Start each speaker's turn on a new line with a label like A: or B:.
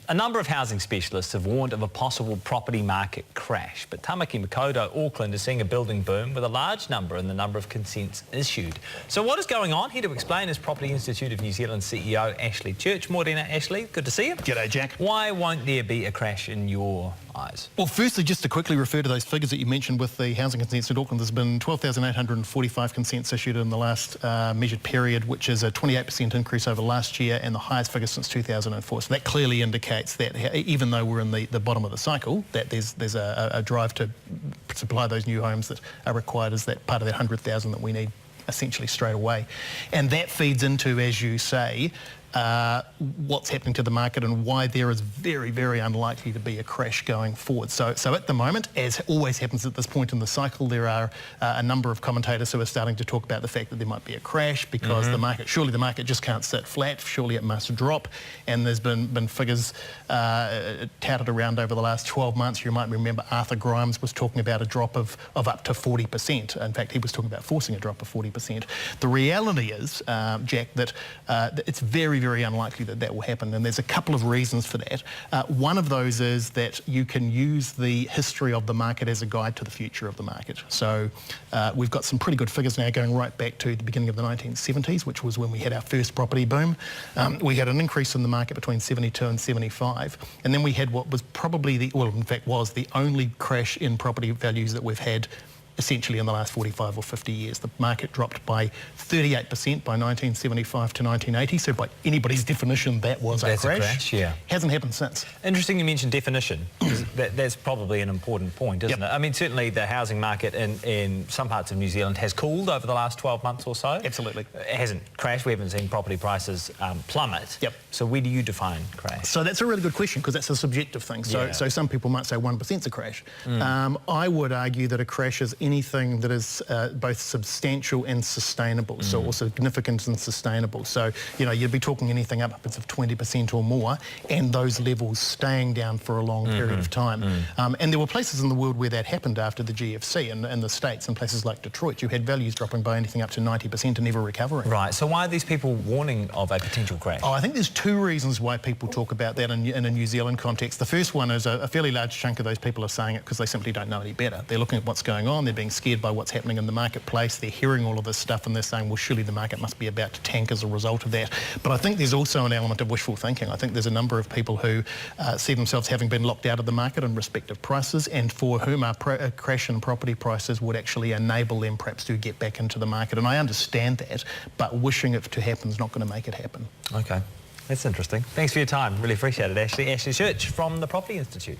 A: A number of housing specialists have warned of a possible property market crash, but Tamaki Makaurau, Auckland, is seeing a building boom with a large number in the number of consents issued. So what is going on? Here to explain is Property Institute of New Zealand CEO Ashley Church. Morena, Ashley, good to see you.
B: G'day, Jack.
A: Why won't there be a crash in your eyes?
B: Well, firstly, just to quickly refer to those figures that you mentioned with the housing consents in Auckland, there's been 12,845 consents issued in the last measured period, which is a 28% increase over last year and the highest figure since 2004. So that clearly indicates that even though we're in the bottom of the cycle, that there's a drive to supply those new homes that are required as that part of that 100,000 that we need essentially straight away. And that feeds into, as you say, what's happening to the market and why there is very, very unlikely to be a crash going forward. So at the moment, as always happens at this point in the cycle, there are a number of commentators who are starting to talk about the fact that there might be a crash because surely the market just can't sit flat, surely it must drop. And there's been figures touted around over the last 12 months. You might remember Arthur Grimes was talking about a drop of up to 40%. In fact, he was talking about forcing a drop of 40%. The reality is, Jack, that it's very, very unlikely that will happen, and there's a couple of reasons for that. One of those is that you can use the history of the market as a guide to the future of the market. So we've got some pretty good figures now going right back to the beginning of the 1970s, which was when we had our first property boom. We had an increase in the market between 72 and 75, and then we had what was probably was the only crash in property values that we've had essentially in the last 45 or 50 years. The market dropped by 38% by 1975 to 1980, so by anybody's definition that was a crash. Yeah. Hasn't happened since.
A: Interesting you mentioned definition, because that's probably an important point, isn't it? I mean, certainly the housing market in some parts of New Zealand has cooled over the last 12 months or so.
B: Absolutely.
A: It hasn't crashed. We haven't seen property prices plummet. So where do you define crash?
B: So that's a really good question, because that's a subjective thing. So some people might say 1% is a crash. I would argue that a crash is anything that is both substantial and sustainable, so or significant and sustainable. So, you know, you'd be talking anything upwards of 20% or more, and those levels staying down for a long period of time. And there were places in the world where that happened after the GFC, in the States, and places like Detroit. You had values dropping by anything up to 90% and never recovering.
A: Right, so why are these people warning of a potential crash?
B: Oh, I think there's two reasons why people talk about that in a New Zealand context. The first one is a fairly large chunk of those people are saying it because they simply don't know any better. They're looking at what's going on, they're being scared by what's happening in the marketplace, they're hearing all of this stuff and they're saying, well, surely the market must be about to tank as a result of that. But I think there's also an element of wishful thinking. I think there's a number of people who see themselves having been locked out of the market in respective prices, and for whom a crash in property prices would actually enable them perhaps to get back into the market. And I understand that, but wishing it to happen is not going to make it happen.
A: Okay, that's interesting. Thanks for your time. Really appreciate it, Ashley. Ashley Church from the Property Institute.